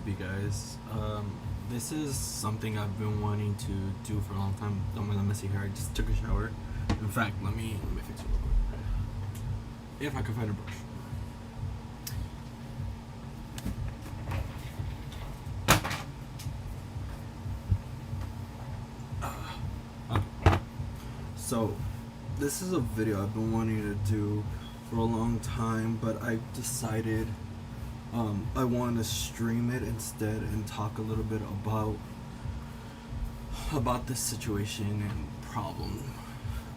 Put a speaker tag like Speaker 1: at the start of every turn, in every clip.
Speaker 1: you guys? This is something I've been wanting to do for a long time. Don't mind the messy hair. I just took a shower. In fact, let me fix it real quick. If I can find a brush. Okay. So, this is a video I've been wanting to do for a long time, but I decided I want to stream it instead and talk a little bit about this situation and problem.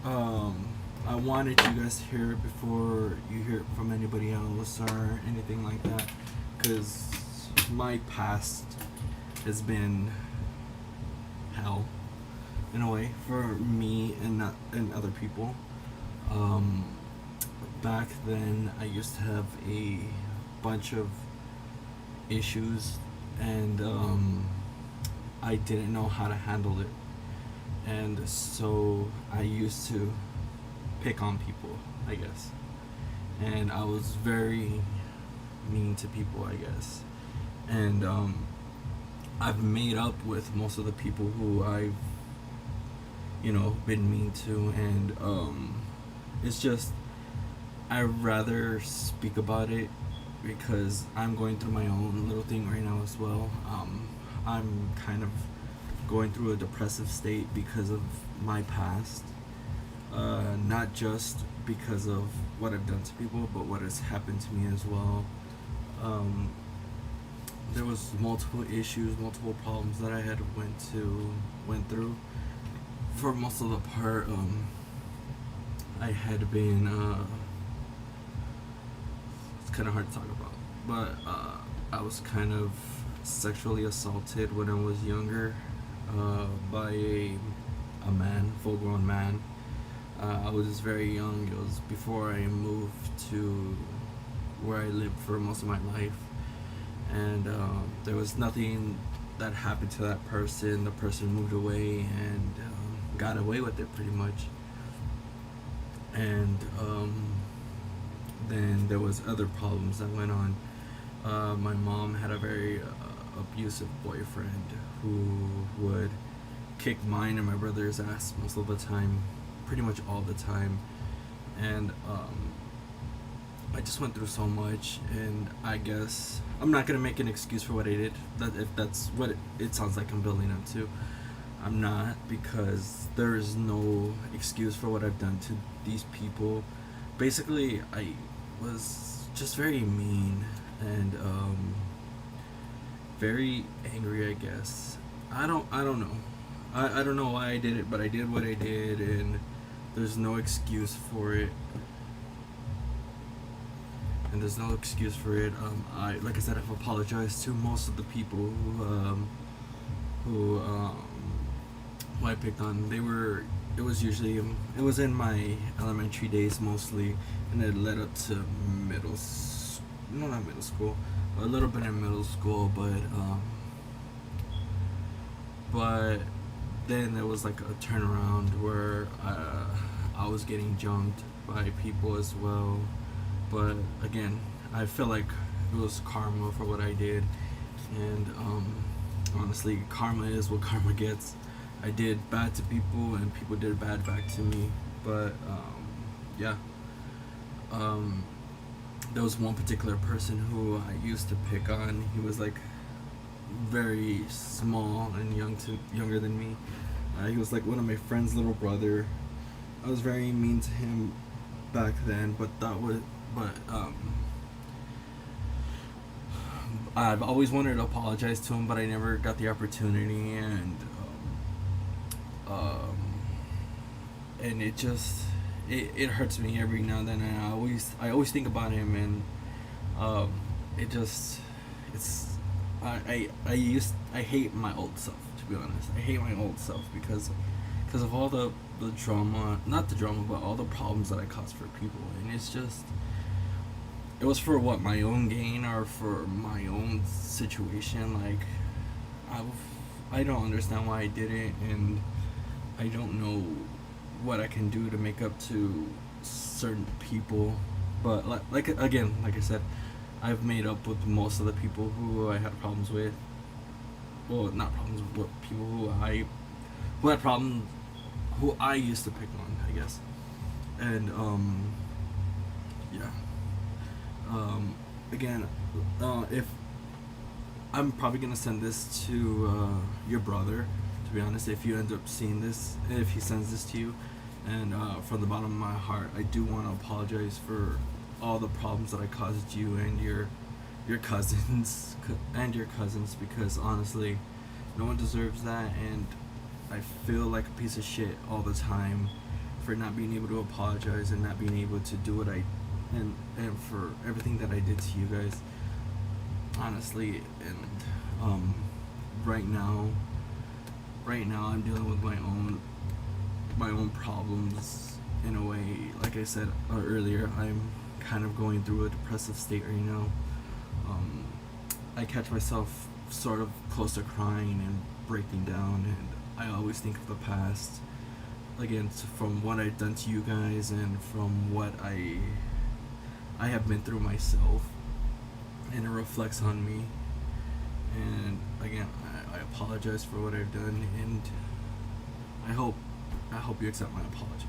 Speaker 1: I wanted you guys to hear it before you hear it from anybody else or anything like that, because my past has been hell in a way for me and other people. Back then, I used to have a bunch of issues, and I didn't know how to handle it, and so I used to pick on people, I guess, and I was very mean to people, I guess, and I've made up with most of the people who I've been mean to, and it's just I'd rather speak about it because I'm going through my own little thing right now as well. I'm kind of going through a depressive state because of my past, not just because of what I've done to people, but what has happened to me as well. There was multiple issues, multiple problems that I had went through. For most of the part, I had been it's kind of hard to talk about, but I was kind of sexually assaulted when I was younger, by a man, full-grown man. I was very young. It was before I moved to where I lived for most of my life, and there was nothing that happened to that person. The person moved away and got away with it pretty much, and then there was other problems that went on. My mom had a very abusive boyfriend who would kick mine and my brother's ass most of the time, pretty much all the time, and I just went through so much, and I guess I'm not gonna make an excuse for what I did. That if that's what it sounds like I'm building up to, I'm not, because there is no excuse for what I've done to these people. Basically, I was just very mean and very angry, I guess. I don't know. I don't know why I did it, but I did what I did, and there's no excuse for it. And there's no excuse for it. Like I said, I've apologized to most of the people who I picked on. It was usually, it was in my elementary days mostly, and it led up to not middle school, a little bit in middle school, but then there was like a turnaround where I was getting jumped by people as well. But again, I feel like it was karma for what I did, and honestly, karma is what karma gets. I did bad to people, and people did bad back to me. But yeah, there was one particular person who I used to pick on. He was like very small and younger than me. He was like one of my friend's little brother. I was very mean to him back then, but I've always wanted to apologize to him, but I never got the opportunity, and it just it hurts me every now and then, and I always think about him, and I hate my old self, to be honest. I hate my old self because of all the drama, not the drama, but all the problems that I caused for people, and it was for what, my own gain or for my own situation. Like, I don't understand why I did it, and I don't know what I can do to make up to certain people. But like I said, I've made up with most of the people who I had problems with. Well, not problems, but people who had problems, who I used to pick on, I guess. And yeah. Again, if I'm probably gonna send this to your brother. To be honest, if you end up seeing this, if he sends this to you, and from the bottom of my heart, I do want to apologize for all the problems that I caused you and your cousins and your cousins, because honestly, no one deserves that, and I feel like a piece of shit all the time for not being able to apologize and not being able to do what I and for everything that I did to you guys. Honestly, and um, right now, I'm dealing with my own problems in a way. Like I said earlier, I'm kind of going through a depressive state right now. Um, I catch myself sort of close to crying and breaking down, and I always think of the past. Again, from what I've done to you guys and from what I have been through myself, and it reflects on me. And again, I apologize for what I've done, and I hope you accept my apology.